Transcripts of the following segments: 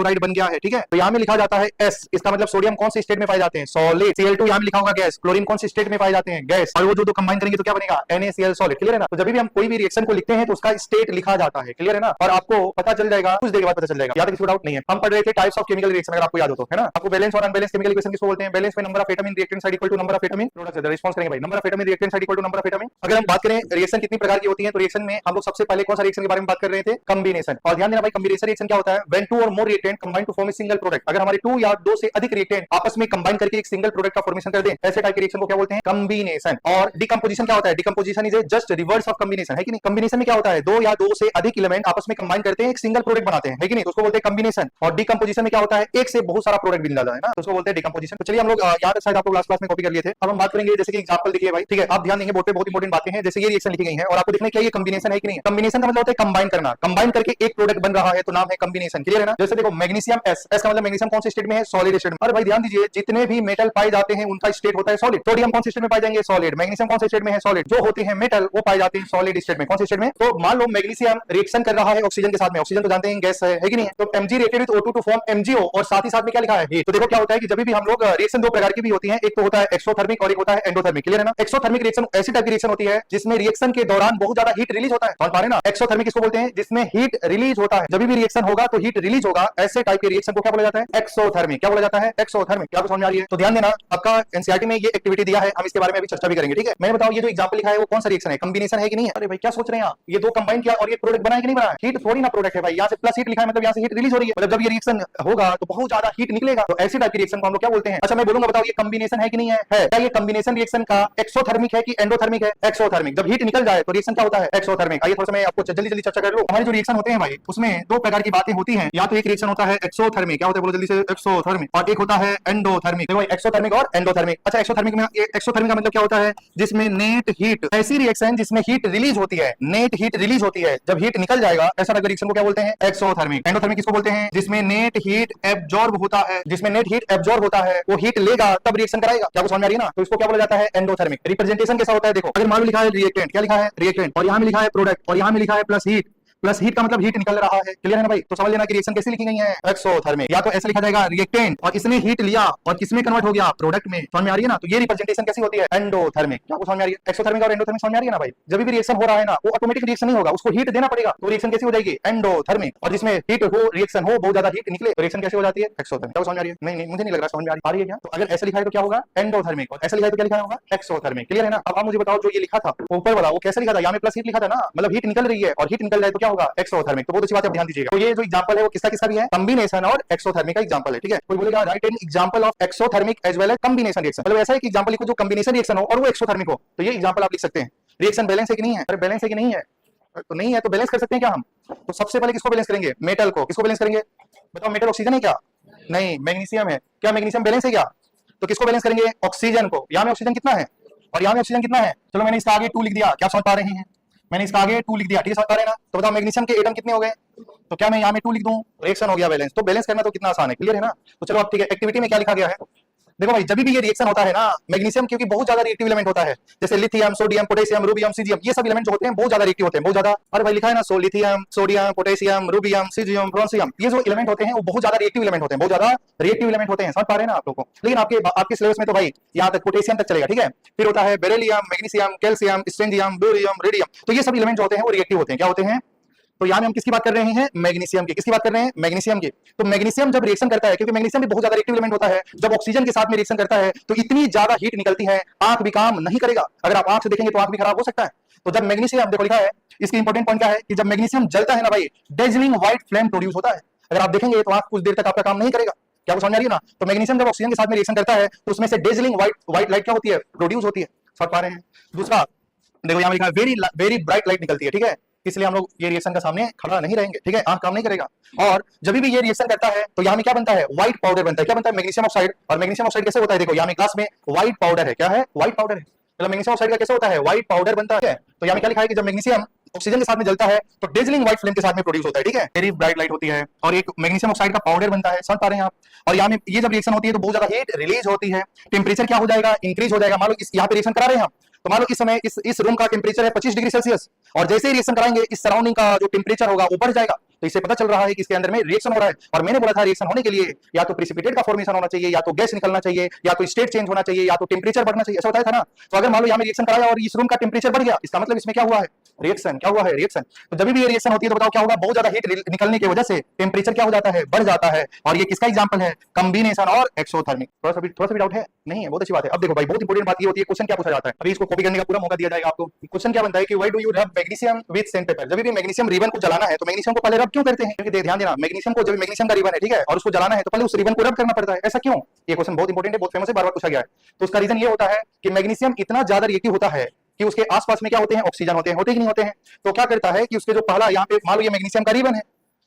Chloride बन गया है, ठीक है। तो यहाँ में लिखा जाता है S, इसका मतलब सोडियम कौन से स्टेट में पाए जाते हैं, सॉलिड। Cl2 यहाँ में लिखा होगा गैस, क्लोरीन कौन से स्टेट में पाए जाते हैं, गैस। और वो जो कंबाइन करेंगे तो क्या बनेगा, NaCl सॉलिड, क्लियर है ना। तो जब भी हम कोई भी रिएक्शन को लिखते हैं तो उसका स्टेट लिखा जाता है, क्लियर है ना। और आपको पता चल जाएगा, कुछ देर के बाद पता चल जाएगा, याद किसी को डाउट नहीं है। हम पढ़ रहे थे टाइप्स ऑफ केमिकल रिएक्शन, अगर आपको याद हो तो, है ना। आपको बैलेंस और अनबैलेंस केमिकल इक्वेशन किसको बोलते हैं, बैलेंस में number of atom in reactant side equal to number of atom in product. Response करेंगे भाई, number of atom in reactant side equal to number of atom in. अगर हम बात करें रिएक्शन कितनी प्रकार की होती है, तो रिएक्शन में हम लोग सबसे पहले कौन सा रिएक्शन के बारे में बात कर रहे थे, कॉम्बिनेशन। और ध्यान देना भाई, कॉम्बिनेशन रिएक्शन क्या होता है, व्हेन टू और more reactant combine to form a single product. अगर हमारे 2 या 2 से अधिक रिएक्टेंट आपस में कंबाइन करके एक सिंगल प्रोडक्ट का फॉर्मेशन कर दें, ऐसे टाइप के रिएक्शन को क्या बोलते हैं, कॉम्बिनेशन। और डिकम्पोजिशन क्या होता है, decomposition is just reverse of combination, है कि नहीं। कॉम्बिनेशन में क्या होता है, 2 या 2 से अधिक एलिमेंट आपस में कंबाइन करते हैं, एक सिंगल प्रोडक्ट बनाते हैं, है कि नहीं, तो उसको बोलते हैं कॉम्बिनेशन। और डिकम्पोजिशन में क्या होता है, एक से बहुत सारा प्रोडक्ट बन जाता है ना, तो उसको बोलते हैं डिकम्पोजिशन। तो चलिए हम लोग याद शायद आपको लास्ट क्लास में कॉपी कर लिए थे। अब हम बात करेंगे, जैसे कि एग्जांपल देखिए भाई, ठीक है। आप ध्यान देंगे, बोर्ड पे बहुत इंपॉर्टेंट बातें हैं। जैसे ये रिएक्शन लिखी गई है और आपको देखना है ये कॉम्बिनेशन है कि नहीं। कॉम्बिनेशन का मतलब होता है कंबाइन करना, कंबाइन करके एक प्रोडक्ट बन रहा है तो नाम है कॉम्बिनेशन, क्लियर है ना। जैसे देखो मैग्नीशियम S, S का मतलब मैग्नीशियम कौन से स्टेट में है, सॉलिड स्टेट में। अरे भाई ध्यान दीजिए, जितने भी मेटल पाए जाते हैं उनका स्टेट होता है सॉलिड। सोडियम कौन से स्टेट में पाए जाएंगे, सॉलिड। मैग्नीशियम कौन से स्टेट में है, सॉलिड। जो होते हैं मेटल वो पाए जाते हैं सॉलिड स्टेट में, कौन से स्टेट में। तो मान लो मैग्नीशियम रिएक्शन कर रहा है ऑक्सीजन के साथ में, ऑक्सीजन तो जानते हैं गैस है कि नहीं है। तो Mg reacted with O2 to form MgO, और साथ ही साथ में क्या लिखा है, तो देखो क्या होता है कि जब भी हम लोग रिएक्शन 2 प्रकार की भी होती है, एक तो होता है एक्सोथर्मिक और एक होता है एंडोथर्मिक, क्लियर है ना। एक्सोथर्मिक रिएक्शन ऐसी टाइप की रिएक्शन होती है जिसमें रिएक्शन के दौरान बहुत ज्यादा हीट रिलीज होता है, समझ पा रहे हैं ना। एक्सोथर्मिक किसको बोलते हैं, जिसमें हीट रिलीज होता है, जब भी रिएक्शन होगा तो हीट रिलीज होगा, ऐसे टाइप के रिएक्शन को क्या बोला जाता है, एक्सोथर्मिक। क्या बोला जाता है, एक्सोथर्मिक। क्या समझ में आ रही है। तो ध्यान देना, आपका एनसीईआरटी में ये एक्टिविटी दिया है, हम इसके बारे में अभी चर्चा भी करेंगे, ठीक है। मैं बताऊं, ये जो एग्जांपल लिखा है वो कौन सा रिएक्शन है, कॉम्बिनेशन है कि नहीं है। अरे भाई क्या सोच रहे हैं आप, ये 2 कंबाइन किया और ये प्रोडक्ट बना है कि नहीं बना, हीट थोड़ी ना प्रोडक्ट है भाई। यहाँ से प्लस हीट लिखा है मतलब यहाँ से हीट रिलीज हो रही है, मतलब जब ये रिएक्शन होगा तो बहुत ज्यादा हीट निकलेगा, तो ऐसी टाइप की रिएक्शन को हम लोग क्या बोलते हैं। अच्छा मैं बोलूंगा, बताओ ये कॉम्बिनेशन है कि नहीं है, क्या ये कॉम्बिनेशन रिएक्शन का एक्सोथर्मिक है कि एंडोथर्मिक है, एक्सोथर्मिक। जब हीट निकल जाए तो रिएक्शन क्या होता है, एक्सोथर्मिक। आइए थोड़ा सा मैं आपको जल्दी जल्दी चर्चा कर लूं। हमारे जो रिएक्शन होते हैं भाई, उसमें 2 प्रकार की बातें होती हैं। या तो एक रिएक्शन होता है एक्सोथर्मिक, क्या होता है बोलो जल्दी से, एक्सोथर्मिक। और एक होता है एंडोथर्मिक। देखो एक्सोथर्मिक और एंडोथर्मिक। अच्छा एक्सोथर्मिक में, एक्सोथर्मिक का मतलब क्या होता है, जिसमें नेट हीट, ऐसी रिएक्शन जिसमें हीट रिलीज होती है, नेट हीट रिलीज होती है, जब हीट निकल जाएगा ऐसा रिएक्शन को क्या बोलते हैं, एक्सोथर्मिक। एंडोथर्मिक किसको बोलते हैं, जिसमें नेट हीट एब्जॉर्ब होता है, जिसमें नेट हीट एब्जॉर्ब होता है, वो हीट लेगा तब रिएक्शन कराएगा। क्या समझ में आ रही है ना। तो इसको क्या बोला जाता है, एंडोथर्मिक। रिप्रेजेंटेशन कैसा होता है, देखो अगर मान लो लिखा है रिएक्टेंट, क्या लिखा है, रिएक्टेंट, और यहाँ में लिखा है प्रोडक्ट, और यहाँ में लिखा है प्लस हीट। प्लस हीट का मतलब हीट निकल रहा है, क्लियर है ना भाई। तो समझ लेना कि रिएक्शन कैसे लिखी गई है, एक्सोथर्मिक। या तो ऐसे लिखा जाएगा रिएक्टेंट और इसने हीट लिया और किसमें कन्वर्ट हो गया, प्रोडक्ट में। समझ में आ रही है ना। तो ये रिप्रेजेंटेशन कैसी होती है, एंडोथर्मिक। क्या समझ में आ रही है, एक्सोथर्मिक और एंडोथर्मिक समझ में आ रही है ना भाई। जब भी रिएक्शन हो रहा है ना, वो ऑटोमेटिक रिएक्शन नहीं होगा, उसको हीट देना पड़ेगा, तो रिएक्शन कैसी हो जाएगी, एंडोथर्मिक। और जिसमें हीट हो, रिएक्शन हो, बहुत ज्यादा हीट निकले, तो रिएक्शन कैसे हो जाती है, एक्सोथर्मिक। क्या समझ में आ रही है, नहीं मुझे नहीं लग रहा समझ में आ रही है क्या। तो अगर ऐसे लिखा है तो क्या होगा, एंडोथर्मिक, और ऐसे लिखा है तो क्या लिखा होगा, एक्सोथर्मिक, क्लियर है ना। अब आप मुझे बताओ, जो ये लिखा था ऊपर वाला, वो कैसे लिखा था, यहाँ में प्लस हीट लिखा था ना, मतलब हीट निकल रही है, और हीट निकल जाए तो क्या होगा, एक्सोथर्मिक। तो बहुत अच्छी बात है, ध्यान दीजिएगा। तो ये जो एग्जांपल है वो किसका किसका भी है, कॉम्बिनेशन और एक्सोथर्मिक का एग्जांपल है, ठीक है। कोई बोलेगा write an example of exothermic as well as combination reaction, मतलब ऐसा है कि एग्जांपल लिखो जो कॉम्बिनेशन रिएक्शन हो और वो एक्सोथर्मिक हो, तो ये एग्जांपल आप लिख सकते हैं। रिएक्शन बैलेंस है कि नहीं है, अरे बैलेंस है कि नहीं है, तो नहीं है तो बैलेंस कर सकते हैं क्या हम। तो सबसे पहले किसको बैलेंस करेंगे, मेटल को। किसको बैलेंस करेंगे, बताओ, मेटल ऑक्सीजन है क्या, नहीं मैग्नीशियम है, क्या मैग्नीशियम बैलेंस है क्या। तो किसको बैलेंस करेंगे, ऑक्सीजन को। यहाँ में ऑक्सीजन कितना है और यहाँ में ऑक्सीजन कितना है। चलो मैंने इसका आगे 2 लिख दिया, क्या समझ पा रहे हैं, मैंने इसका आगे 2 लिख दिया, ठीक है, समझ पा रहे हैं ना। तो बताओ मैग्नीशियम के एटम कितने हो गए, तो क्या मैं यहाँ में 2 लिख दूं, रिएक्शन हो गया बैलेंस। तो बैलेंस करना तो कितना आसान है, क्लियर है ना। तो चलो अब ठीक है, एक्टिविटी में क्या लिखा गया है, देखो भाई, जब भी ये रिएक्शन होता है ना, मैग्नीशियम क्योंकि बहुत ज्यादा रिएक्टिव एलिमेंट होता है, जैसे lithium, sodium, potassium, rubidium, caesium, ये सब एलिमेंट जो होते हैं बहुत ज्यादा रिएक्टिव होते हैं, बहुत ज्यादा। अरे भाई लिखा है ना, lithium, sodium, potassium, rubidium, caesium, francium, ये जो एलिमेंट होते हैं वो बहुत ज्यादा रिएक्टिव एलिमेंट होते हैं, बहुत ज्यादा रिएक्टिव एलिमेंट होते हैं, समझ पा रहे हैं ना आप लोगों को। लेकिन आपके सिलेबस में तो भाई यहाँ तक पोटेशियम तक चलेगा, ठीक है। फिर होता है beryllium, magnesium, calcium, strontium, barium, radium, तो ये सब एलिमेंट जो होते हैं वो रिएक्टिव होते हैं, क्या होते हैं। तो यहाँ में हम किसकी बात कर रहे हैं, मैग्नीशियम की। किसकी बात कर रहे हैं, मैग्नीशियम की। तो मैग्नीशियम जब रिएक्शन करता है, क्योंकि मैग्नीशियम भी बहुत ज्यादा रिएक्टिव एलिमेंट होता है, जब ऑक्सीजन के साथ में रिएक्शन करता है तो इतनी ज्यादा हीट निकलती है, आंख भी काम नहीं करेगा। अगर आप आंख से देखेंगे तो आंख भी खराब हो सकता है। तो जब मैग्नीशियम, देखो लिखा है, इसकी इंपॉर्टेंट पॉइंट क्या है कि जब मैग्नीशियम जलता है ना भाई, डेजलिंग व्हाइट फ्लेम प्रोड्यूस होता है। अगर आप देखेंगे तो आंख कुछ देर तक आपका काम नहीं करेगा। क्या समझ आ रही है ना। तो मैग्नीशियम जब ऑक्सीजन के साथ में रिएक्शन करता है तो उसमें से डेजलिंग व्हाइट लाइट क्या होती है, प्रोड्यूस होती है, समझ पा रहे हैं। दूसरा देखो यहाँ लिखा है वेरी ब्राइट लाइट निकलती है, ठीक है। इसलिए हम लोग ये रिएक्शन का सामने खड़ा नहीं रहेंगे, ठीक है, आंख काम नहीं करेगा। और जब भी ये रिएक्शन करता है तो यहाँ में क्या बनता है, व्हाइट पाउडर बनता है। क्या बनता है, मैग्नीशियम ऑक्साइड। और मैग्नीशियम ऑक्साइड कैसे होता है, देखो यहाँ में ग्लास में व्हाइट पाउडर है, क्या है, व्हाइट पाउडर है। मतलब मैग्नीशियम ऑक्साइड का कैसे होता है, व्हाइट पाउडर बनता है। तो यहाँ में क्या लिखा है कि जब मैग्नीशियम ऑक्सीजन के साथ में जलता है तो डेजलिंग व्हाइट फ्लेम के साथ में प्रोड्यूस होता है, ठीक है, वेरी ब्राइट लाइट होती है और एक मैग्नीशियम ऑक्साइड का पाउडर बनता है, समझ पा रहे हैं आप। और यहाँ में ये जब रिएक्शन होती है तो बहुत ज्यादा हीट रिलीज होती है, टेम्परेचर क्या हो जाएगा, इंक्रीज हो जाएगा। मान लो यहाँ पे रिएक्शन करा रहे हैं हम, तो मान लो इस समय इस रूम का टेम्परेचर है 25 डिग्री सेल्सियस, और जैसे ही रिएक्शन कराएंगे इस सराउंडिंग का जो टेम्परेचर होगा वो बढ़ जाएगा। तो इससे पता चल रहा है कि इसके अंदर में रिएक्शन हो रहा है। और मैंने बोला था रिएक्शन होने के लिए या तो प्रिसिपिटेट का फॉर्मेशन होना चाहिए, या तो गैस निकलना चाहिए, या तो स्टेट चेंज होना चाहिए, या तो टेम्परेचर बढ़ना चाहिए, ऐसा बताया था ना। तो अगर मान लो यहाँ में रिएक्शन कराया और इस रूम का टेम्परेचर बढ़ गया, इसका मतलब इसमें क्या हुआ है, रिएक्शन। क्या हुआ है, रिएक्शन। तो जब भी ये रिएक्शन होती है तो बताओ क्या होगा, बहुत ज्यादा हीट निकलने की वजह से टेम्परेचर क्या हो जाता है, बढ़ जाता है। और ये किसका एग्जांपल है, कॉम्बिनेशन और एक्सोथर्मिक। थोड़ा सा भी डाउट है, नहीं है, बहुत अच्छी बात है। अब देखो भाई, बहुत इंपॉर्टेंट बात ये होती है, क्वेश्चन क्या पूछा जाता है, अभी इसको कॉपी करने का पूरा मौका दिया जाएगा आपको। क्वेश्चन क्या बनता है कि why do you rub magnesium with sandpaper. जब भी मैग्नीशियम रिबन को जलाना है तो मैग्नीशियम को पहले रब क्यों करते हैं, क्योंकि ध्यान देना, मैग्नीशियम को, जब मैग्नीशियम का रिबन है, ठीक है, और उसको जलाना है तो पहले उस रिबन को रब करना पड़ता है, ऐसा क्यों। ये क्वेश्चन बहुत इंपॉर्टेंट है, बहुत फेमस है, बार बार पूछा गया है। तो उसका रीजन ये होता है कि मैग्नीशियम इतना ज्यादा रिएक्टिव होता है कि उसके आसपास में क्या होते हैं, ऑक्सीजन होते हैं, होते कि नहीं होते हैं। तो क्या करता है कि उसके जो पहला यहाँ पे मान लो ये मैग्नीशियम का रिबन है,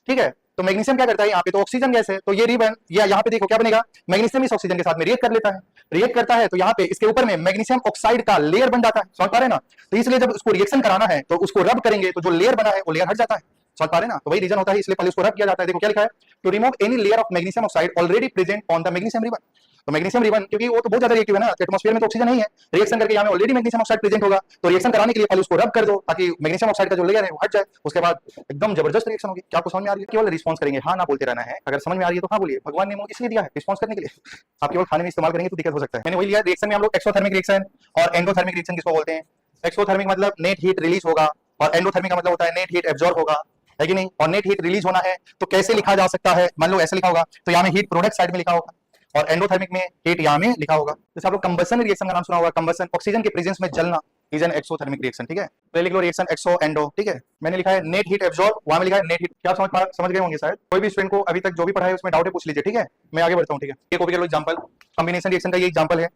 ठीक है, तो मैग्नीशियम क्या करता है, यहाँ पे तो ऑक्सीजन गैस है, तो ये रिबन या यहाँ पे देखो क्या बनेगा, मैग्नीशियम इस ऑक्सीजन के साथ में रिएक्ट कर लेता है। रिएक्ट करता है तो यहाँ पे इसके ऊपर में मैग्नीशियम ऑक्साइड का लेयर बन जाता है, समझ पा रहे ना। तो इसलिए जब उसको रिएक्शन कराना है तो उसको रब करेंगे तो जो लेयर बना है वो लेयर हट जाता है, समझ पा रहे ना। तो वही रीजन होता है, इसलिए पहले उसको रब किया जाता है। देखो क्या लिखा है, to remove any layer of magnesium oxide already present on the magnesium ribbon. तो मैग्नीशियम रिबन क्योंकि वो तो बहुत ज्यादा रिएक्टिव है ना, एटमॉस्फेयर में तो ऑक्सीजन नहीं है, रिएक्शन करके यहाँ में ऑलरेडी मैग्नीशियम ऑक्साइड प्रेजेंट होगा, तो रिएक्शन कराने के लिए पहले उसको रब कर दो ताकि मैग्नीशियम ऑक्साइड का जो लेयर है वो हट जाए, उसके बाद एकदम जबरदस्त रिएक्शन होगी। क्या आपको समझ में आ रही है, केवल रिस्पॉन्स करेंगे, हाँ ना बोलते रहना है। अगर समझ में आ रही है तो हाँ बोलिए, भगवान ने मुंह इसलिए दिया है रिस्पॉन्स करने के लिए, आप केवल खाने में इस्तेमाल करेंगे तो दिक्कत हो सकता है। मैंने वही लिया, रिएक्शन में हम लोग एक्सोथर्मिक रिएक्शन और एंडोथर्मिक रिएक्शन किसको बोलते हैं। एक्सोथर्मिक मतलब नेट हीट रिलीज होगा, और एंडोथर्मिक का मतलब होता है नेट हीट एब्जॉर्ब होगा, है कि नहीं। और नेट हीट रिलीज होना है तो कैसे लिखा जा सकता है, मान लो ऐसे लिखा होगा तो यहाँ में हीट प्रोडक्ट साइड में लिखा होगा, और एंडोथर्मिक में हीट यहाँ में लिखा होगा। जैसे आप लोग कंबसन रिएक्शन का नाम सुना होगा, कंबसन ऑक्सीजन के प्रेजेंस में जलना इज एन एक्सोथर्मिक रिएक्शन, ठीक है। तो लिख लो रिएक्शन एक्सो एंडो, ठीक है। मैंने लिखा है नेट हीट एब्जॉर्ब, वहां में लिखा है नेट हीट। क्या समझ गए होंगे शायद, कोई भी स्टूडेंट को अभी तक जो भी पढ़ा है उसमें डाउट है पूछ लीजिए, ठीक है। मैं आगे बढ़ता हूँ, ठीक है। ये कॉपी कर लो एग्जांपल, कॉम्बिनेशन रिएक्शन का ये एग्जांपल है।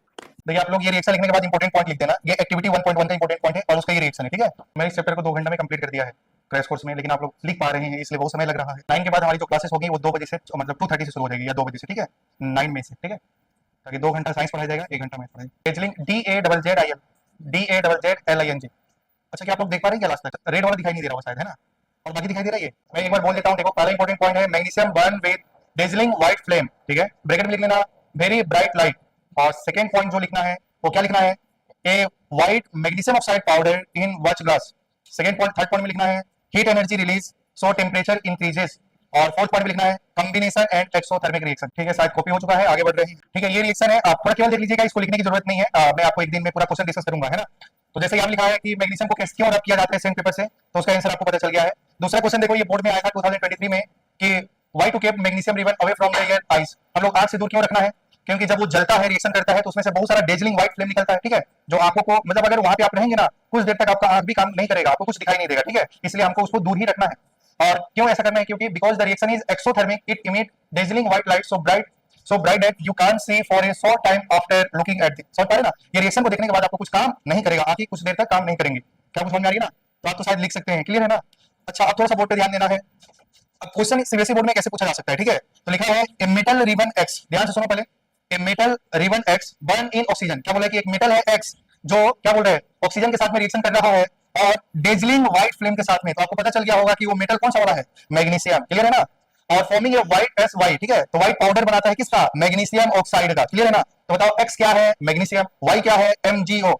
देखिए आप लोग ये रिएक्शन लिखने के बाद इंपॉर्टेंट पॉइंट लिख देना, ये एक्टिविटी 1.1 का इंपॉर्टेंट पॉइंट है और उसका ये रिएक्शन है, ठीक है। मैं इस चैप्टर को 2 घंटे में कंप्लीट कर दिया है क्रैश कोर्स में, लेकिन आप लोग लिख पा रहे हैं इसलिए बहुत समय लग रहा है। 9 के बाद हमारी जो क्लासेस होगी वो 2 बजे से, मतलब 2:30 से शुरू हो जाएगी या 2 बजे से, ठीक है, 9 में से, ठीक है। ताकि 2 घंटा साइंस पढ़ाया जाएगा, 1 घंटा मैथ पढ़ाएंगे। Dazzling DAZZIL। अच्छा क्या आप लोग देख पा रहे हैं क्या लास्ट तक, रेड वाला दिखाई नहीं दे रहा शायद, है ना, और बाकी दिखाई दे रहा है। मैं एक बार बोल देता हूँ, देखो पहला इंपॉर्टेंट पॉइंट है magnesium burn with dazzling white flame, ठीक है, ब्रैकेट में लिख लेना वेरी ब्राइट लाइट। और सेकंड पॉइंट जो लिखना है वो क्या लिखना है, a white magnesium oxide powder in watch glass. Second point, third point में लिखना है heat energy release so temperature increases. और फोर्थ पॉइंट में लिखना है कॉम्बिनेशन एंड एक्सोथर्मिक रिएक्शन, ठीक है। शायद कॉपी हो चुका है, आगे बढ़ रहे हैं, ठीक है। ये रिएक्शन है, आप थोड़ा केवल देख लीजिएगा, इसको लिखने की जरूरत नहीं है, मैं आपको एक दिन में पूरा क्वेश्चन डिस्कस करूंगा, है ना। तो जैसे यहाँ लिखा है कि मैग्नीशियम को क्यों रब किया जाता है सैंड पेपर से, तो उसका आंसर आपको पता चल गया है। दूसरा क्वेश्चन देखो, ये बोर्ड में आया था 2023 में कि why to keep magnesium ribbon away from the air ice. हम लोग आग से दूर क्यों रखना है, क्योंकि जब वो जलता है, रिएक्शन करता है, तो उसमें से बहुत सारा डेजलिंग व्हाइट फ्लेम निकलता है, ठीक है, जो आंखों को, मतलब अगर वहां पे आप रहेंगे ना कुछ देर तक आपका आंख भी काम नहीं करेगा, आपको कुछ दिखाई नहीं देगा, ठीक है। इसलिए हमको उसको दूर ही रखना है। और क्यों ऐसा करना है, क्योंकि because the reaction is exothermic, it emit dazzling white light so bright that you can't see for a short time after looking at it। समझ पा रहे ना, ये रिएक्शन को देखने के बाद आपको कुछ काम नहीं करेगा, आंखें कुछ देर तक काम नहीं करेंगे। क्या कुछ समझ में आ रही है ना, तो आप तो शायद लिख सकते हैं, क्लियर है ना। अच्छा अब थोड़ा सा बोर्ड पे ध्यान देना है। अब क्वेश्चन सीबीएसई बोर्ड में कैसे पूछा जा सकता है, ठीक है। तो लिखा है ए मेटल रिबन एक्स, ध्यान से सुनो पहले, a metal ribbon x burn in oxygen. क्या बोला है कि एक मेटल है एक्स जो क्या बोल रहे हैं, ऑक्सीजन के साथ में रिएक्शन कर रहा है और डेजलिंग व्हाइट फ्लेम के साथ में। तो आपको पता चल गया होगा कि वो मेटल कौन सा वाला है, मैग्नीशियम, क्लियर है ना। और forming a white S Y, ठीक है, तो व्हाइट पाउडर बनाता है किसका, मैग्नीशियम ऑक्साइड का, क्लियर है ना। तो बताओ एक्स क्या है, मैग्नीशियम, वाई क्या है, MgO।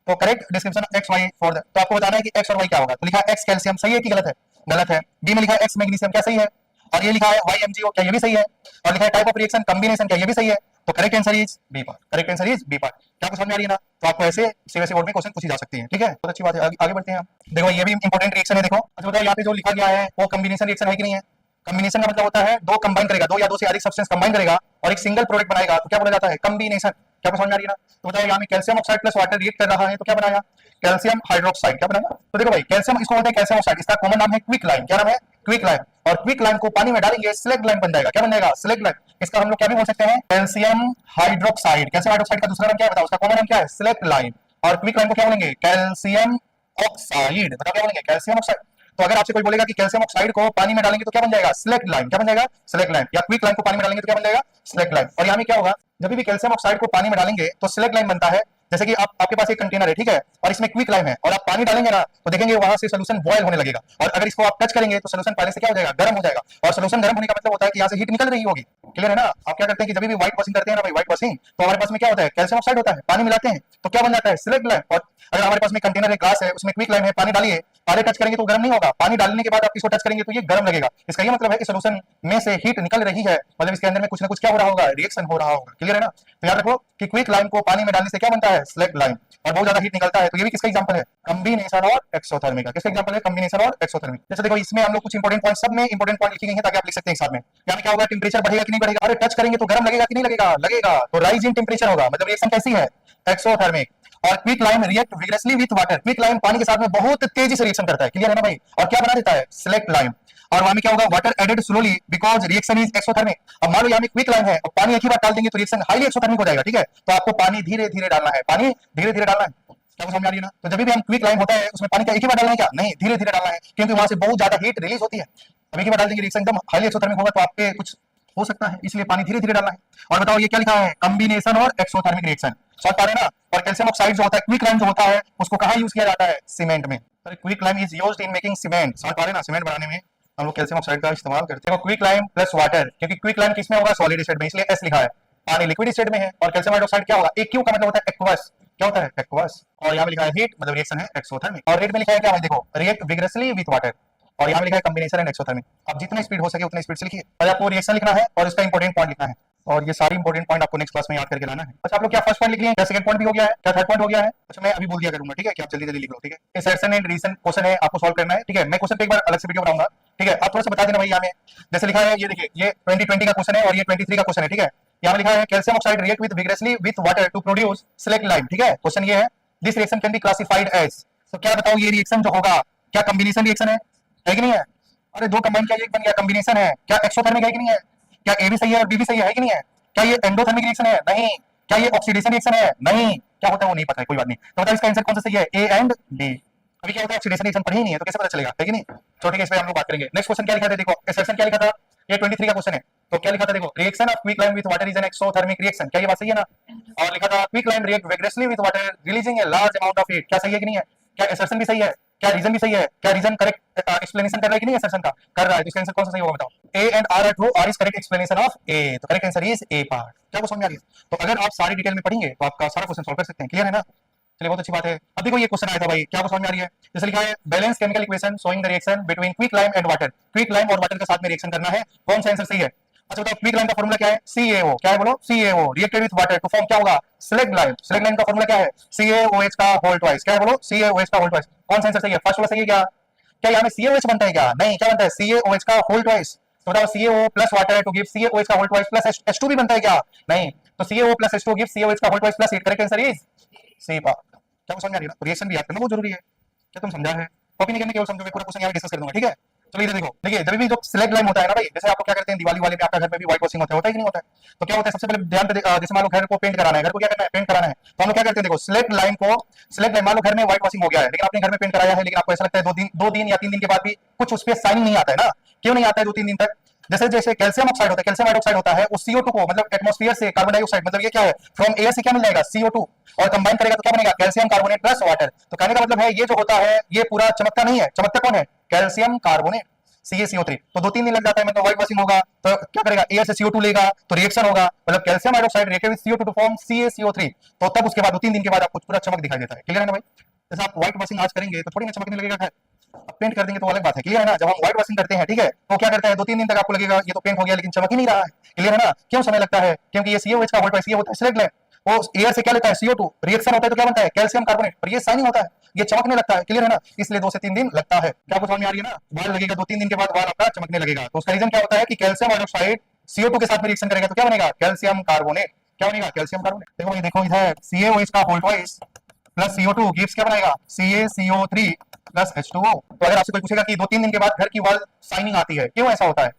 तो correct description X Y for the, तो आपको बताना है कि एक्स और वाई क्या होगा। तो लिखा है एक्स कैल्शियम, सही है कि गलत है, गलत है। बी में लिखा है एक्स मैग्नीशियम, क्या सही है, और ये लिखा है वाई MgO, क्या ये भी सही है। और लिखा है टाइप ऑफ रिएक्शन कॉम्बिनेशन, क्या ये भी सही है। तो correct answer is B part, correct answer is B part. क्या समझ में आ रही है ना, तो आपको ऐसे सीबीएसई बोर्ड में क्वेश्चन पूछी जा सकती है, ठीक है, बहुत अच्छी बात है। आगे बढ़ते हैं हम, देखो ये भी इंपॉर्टेंट रिएक्शन है, देखो। अच्छा बताओ यहाँ पे जो लिखा गया है वो कॉम्बिनेशन रिएक्शन है कि नहीं है। कॉम्बिनेशन का मतलब होता है दो कंबाइन करेगा, दो या दो से अधिक सब्सटेंस कंबाइन करेगा और एक सिंगल प्रोडक्ट बनाएगा, तो क्या बोला जाता है, कॉम्बिनेशन। क्या समझ में आ रही है ना, तो बताओ यहाँ में calcium oxide plus water react कर रहा है, तो क्या बनाया, कैल्शियम हाइड्रोक्साइड। क्या बनाया, तो देखो भाई कैल्शियम, इसको बोलते हैं कैल्शियम ऑक्साइड, इसका कॉमन नाम है क्विक लाइम। क्या नाम है, क्विक लाइम। और क्विक लाइम को पानी में डालेंगे स्लेग लाइम बन जाएगा, क्या बन जाएगा, स्लेग लाइम। इसका हम लोग क्या भी बोल सकते हैं, कैल्शियम हाइड्रोक्साइड। कैल्शियम हाइड्रोक्साइड का दूसरा नाम क्या है बताओ, उसका कॉमन नाम क्या है, स्लेग लाइम। और क्विक लाइम को क्या बोलेंगे, कैल्शियम ऑक्साइड। बताओ क्या बोलेंगे, कैल्शियम ऑक्साइड। तो अगर आपसे कोई बोलेगा कि कैल्शियम ऑक्साइड को पानी में डालेंगे तो क्या बन जाएगा, स्लेग लाइम। क्या बन जाएगा, स्लेग लाइम। या क्विक लाइम को पानी में डालेंगे तो क्या बन जाएगा, स्लेग लाइम। और यहाँ में क्या होगा, जब भी कैल्शियम ऑक्साइड को पानी में डालेंगे तो स्लेग लाइम बनता है। जैसे कि आपके पास एक कंटेनर है, ठीक है, और इसमें क्विक लाइम है और आप पानी डालेंगे ना तो देखेंगे वहां से सोल्यूशन बॉयल होने लगेगा। और अगर इसको आप टच करेंगे तो सोल्यूशन पहले से क्या हो जाएगा, गर्म हो जाएगा। और सोल्यूशन गर्म होने का मतलब होता है कि यहाँ से हीट निकल रही होगी, क्लियर है ना। आप क्या करते हैं कि जब भी व्हाइट वॉशिंग करते हैं ना भाई, व्हाइट वॉशिंग, तो हमारे पास में क्या होता है, कैल्शियम ऑक्साइड होता है, पानी मिलाते हैं तो क्या बन जाता है, स्लेग लाइम। और अगर हमारे पास में कंटेनर है, ग्लास है, उसमें क्विक लाइम है, पानी डालिए पानी टच करेंगे तो गर्म नहीं होगा, पानी डालने के बाद आप इसको टच करेंगे तो ये गर्म लगेगा। इसका ये मतलब है कि सोल्यूशन में से हीट निकल रही है, मतलब इसके अंदर में कुछ ना कुछ क्या हो रहा होगा, रिएक्शन हो रहा होगा। क्लियर है ना? तो याद रखो कि क्विक लाइम को पानी में डालने से क्या बनता है, स्लैग लाइम, और बहुत ज्यादा हीट निकलता है। तो ये भी किसका एग्जांपल है, कॉम्बिनेशन और एक्सोथर्मिक का। किसका एग्जांपल है, कॉम्बिनेशन और एक्सोथर्मिक। जैसे देखो इसमें हम लोग कुछ इंपॉर्टेंट पॉइंट, सब में इंपॉर्टेंट पॉइंट लिखे गए हैं ताकि आप लिख सकते हैं एक साथ में। यानी क्या होगा, टेंपरेचर बढ़ेगा कि नहीं बढ़ेगा, अरे टच करेंगे तो गर्म लगेगा कि नहीं लगेगा, लगेगा। तो राइज इन टेंपरेचर होगा, मतलब रिएक्शन कैसी है, एक्सोथर्मिक। और quick lime react विग्रेसली with water, quick lime पानी के साथ में बहुत तेजी से रिएक्शन करता है। क्लियर है ना भाई? और क्या बना देता है, स्लैग लाइम। और वहां में क्या होगा, water added slowly because reaction is exothermic. अब मान लो यहाँ में क्विक लाइम है और पानी एक ही बार डाल देंगे तो रिएक्शन हाईली एक्सोथर्मिक हो जाएगा। ठीक है, तो आपको पानी धीरे धीरे डालना है, पानी धीरे धीरे डालना है। क्या समझ आ रही है ना? तो जब भी हम क्विक लाइम होता है उसमें पानी का एक ही बार डालना है क्या, नहीं, धीरे धीरे डालना है, क्योंकि वहां से बहुत ज्यादा हीट रिलीज होती है। अब एक ही बार डाल देंगे रिएक्शन एकदम हाईली एक्सोथर्मिक होगा तो आपके कुछ हो सकता है, इसलिए पानी धीरे धीरे डालना है। और बताओ ये क्या लिखा है, कॉम्बिनेशन और एक्सोथर्मिक रिएक्शन। समझ पा रहे हैं ना? और कैल्शियम ऑक्साइड जो होता है, क्विक लाइम जो होता है, उसको कहां यूज किया जाता है, सीमेंट में। Quick lime is used in making cement. समझ पा रहे हैं ना? सीमेंट बनाने में हम लोग कैल्शियम ऑक्साइड का इस्तेमाल करते हैं। क्विक लाइम प्लस वाटर, क्योंकि क्विक लाइम किसमें होगा, सॉलिड स्टेट में, इसलिए एस लिखा है। पानी लिक्विड स्टेट में है। और कैल्शियम हाइड्रोक्साइड क्या होगा, एक्यू का मतलब होता है एक्वस। क्या होता है, एक्वस। और यहाँ पे लिखा है हीट, मतलब रिएक्शन है एक्सोथर्मिक। और रेट में लिखा है क्या भाई, देखो, रिएक्ट विग्रेसली विद वाटर। और यहाँ पे लिखा है कॉम्बिनेशन एंड एक्सोथर्मिक। अब जितना स्पीड हो सके उतना स्पीड से लिखिए, और आपको रिएक्शन लिखना है और इसका इंपॉर्टेंट पॉइंट लिखना है। और ये सारी इंपॉर्टेंट पॉइंट आपको नेक्स्ट क्लास में याद करके लाना है। अच्छा, आप लोग क्या फर्स्ट पॉइंट लिख लिए, क्या सेकंड पॉइंट भी हो गया है, क्या थर्ड पॉइंट हो गया है? अच्छा, मैं अभी बोल दिया करूंगा, ठीक है, कि आप जल्दी जल्दी लिख लो। ठीक है, इंसर्शन एंड रीजन क्वेश्चन है, आपको सॉल्व करना है। ठीक है, मैं क्वेश्चन पे एक बार अलग से वीडियो बनाऊंगा। ठीक है, आप थोड़ा सा बता देना भाई। यहाँ में जैसे लिखा है, ये देखिए, ये 2020 का क्वेश्चन है और ये 23 का क्वेश्चन है। ठीक है, यहाँ लिखा है calcium oxide react with vigorously with water to produce slag lime. ठीक है, क्वेश्चन ये है, this reaction can be classified as. तो क्या बताओ, ये रिएक्शन जो होगा क्या कॉम्बिनेशन रिएक्शन है कि नहीं है? अरे दो कंबाइन किया एक बन गया, कॉम्बिनेशन है। क्या एक्सोथर्मिक है कि नहीं है? क्या ए भी सही है और बी भी सही है कि नहीं है? क्या ये एंडोथर्मिक रिएक्शन है? नहीं। क्या ये ऑक्सीडेशन रिएक्शन है? नहीं। क्या होता है वो नहीं पता है, कोई बात नहीं। तो बताओ इसका आंसर कौन सा सही है, ए एंड बी। अभी क्या होता है, ऑक्सीडेशन रिएक्शन पढ़े ही नहीं है तो कैसे पता चलेगा, है कि नहीं? तो ठीक है, इस पे हम लोग बात करेंगे। नेक्स्ट क्वेश्चन क्या लिखा था, देखो असर्शन क्या लिखा था, ये 23 का क्वेश्चन है। तो क्या लिखा था, देखो, reaction of quick lime with water is an exothermic reaction. क्या ये बात सही है ना? और लिखा था quick lime react विग्रेसली with water releasing a large amount of heat. क्या सही है कि नहीं है? क्या असर्शन भी सही है? क्या रीजन भी सही है? क्या रीजन करेक्ट एक्सप्लेनेशन कर रहा है कि नहीं असर्शन का? कर रहा है, तो इसका आंसर कौन सा सही होगा बताओ? A and R are true, R is correct explanation of A. तो correct answer is A part. क्या वो समझ आ रही है? तो अगर आप सारी डिटेल में पढ़ेंगे तो आपका सारा क्वेश्चन सॉल्व कर सकते हैं। क्लियर है ना? चलिए, बहुत अच्छी बात है। अब देखो ये क्वेश्चन आया था भाई, क्या वो समझ में आ रही है? जैसे लिखा है balance chemical equation showing the reaction between quick lime and water. Quick lime और वाटर के साथ में रिएक्शन करना है, कौन सा आंसर सही है? अच्छा बताओ, क्विक लाइम का फॉर्मूला क्या है, CaO। क्या है बोलो, CaO reacted with water to form क्या होगा, स्लैग लाइम। स्लैग लाइम का फॉर्मूला क्या है, CaOH का होल ट्वाइस। क्या है बोलो, CaOH का होल ट्वाइस। कौन सा आंसर सही है, फर्स्ट वाला सही है क्या? क्या यहाँ में CaOH बनता है क्या? नहीं, क्या बनता है, CaOH का होल ट्वाइस। तो बताओ CaO plus water to give CaOH का होल ट्वाइस प्लस H2 भी बनता है क्या? नहीं। तो CaO plus H2 give CaOH का whole twice plus 8। Correct answer is C part. क्या समझ आ रही है? रिएक्शन भी याद करना बहुत जरूरी है। क्या तुम समझा है? कॉपी नहीं करने केवल समझोगे, पूरा क्वेश्चन यहाँ डिस्कस कर दूंगा। ठीक है, चलो इधर देखो, देखिए जब भी जो स्लैग लाइम होता है ना भाई, जैसे आपको क्या करते हैं, दिवाली वाले में आपका घर में भी व्हाइट वॉशिंग होता है कि नहीं होता है? तो क्या होता है, सबसे पहले ध्यान पे जैसे मान लो घर को पेंट कराना है, घर को क्या करना है, पेंट कराना है, तो हम लोग क्या करते हैं, देखो स्लैग लाइम को, स्लैग लाइम, मान लो घर में व्हाइट वॉशिंग हो गया है, लेकिन आपने घर में पेंट कराया है, लेकिन आपको ऐसा लगता है दो दिन या 3 दिन के बाद भी कुछ उस पर शाइनिंग नहीं आता है ना? क्यों नहीं आता है 2-3 दिन तक? जैसे जैसे कैल्शियम ऑक्साइड होता है, कैल्शियम हाइड्रोक्साइड होता है, उस CO2 को, मतलब एटमॉस्फेयर से कार्बन डाइऑक्साइड, मतलब ये क्या है, फ्रॉम एयर से क्या मिल जाएगा, CO2, और कंबाइन करेगा तो क्या बनेगा, कैल्शियम कार्बोनेट प्लस वाटर। तो कहने का मतलब है ये जो होता है ये पूरा चमकता नहीं है, चमकता कौन है, कैल्शियम कार्बोनेट, CaCO3। तो 2-3 दिन लग जाता है, मतलब व्हाइट वॉशिंग होगा तो क्या करेगा, एयर से CO2 लेगा तो रिएक्शन होगा, मतलब calcium hydroxide reacted with CO2 to form CaCO3। तो तब उसके बाद 2-3 दिन के बाद आपको पूरा चमक दिखाई देता है। क्लियर है ना भाई? जैसे आप व्हाइट वॉशिंग आज करेंगे तो थोड़ी ना चमकने लगेगा घर, अब पेंट कर देंगे तो अलग बात है। क्लियर है ना? जब हम व्हाइट वॉशिंग करते हैं, ठीक है, तो क्या करता है, 2-3 दिन तक आपको लगेगा ये तो पेंट हो गया लेकिन चमक ही नहीं रहा है। क्लियर है ना? क्यों समय लगता है, क्योंकि ये CaOH का वोल्टेज ये होता है स्लैग लाइम, वो एयर से क्या लेता है, CO2, रिएक्शन होता है तो क्या बनता है, कैल्शियम कार्बोनेट, और ये शाइनिंग होता है, ये चमकने लगता है। क्लियर है ना? इसलिए 2 से 3 दिन लगता है। क्या कुछ समझ में आ रही है ना? बाल लगेगा 2-3 दिन के बाद, बाल आपका चमकने लगेगा। तो उसका रीजन क्या होता है कि कैल्शियम हाइड्रोक्साइड CO2 के साथ में रिएक्शन करेगा तो क्या बनेगा, कैल्शियम कार्बोनेट। क्या बनेगा, कैल्शियम कार्बोनेट। देखो भाई, देखो इधर CaOH का whole twice plus CO2 gives क्या बनाएगा, CaCO3 प्लस H2O। तो अगर आपसे कोई पूछेगा कि 2-3 दिन के बाद घर की वॉल शाइनिंग आती है, क्यों ऐसा होता है?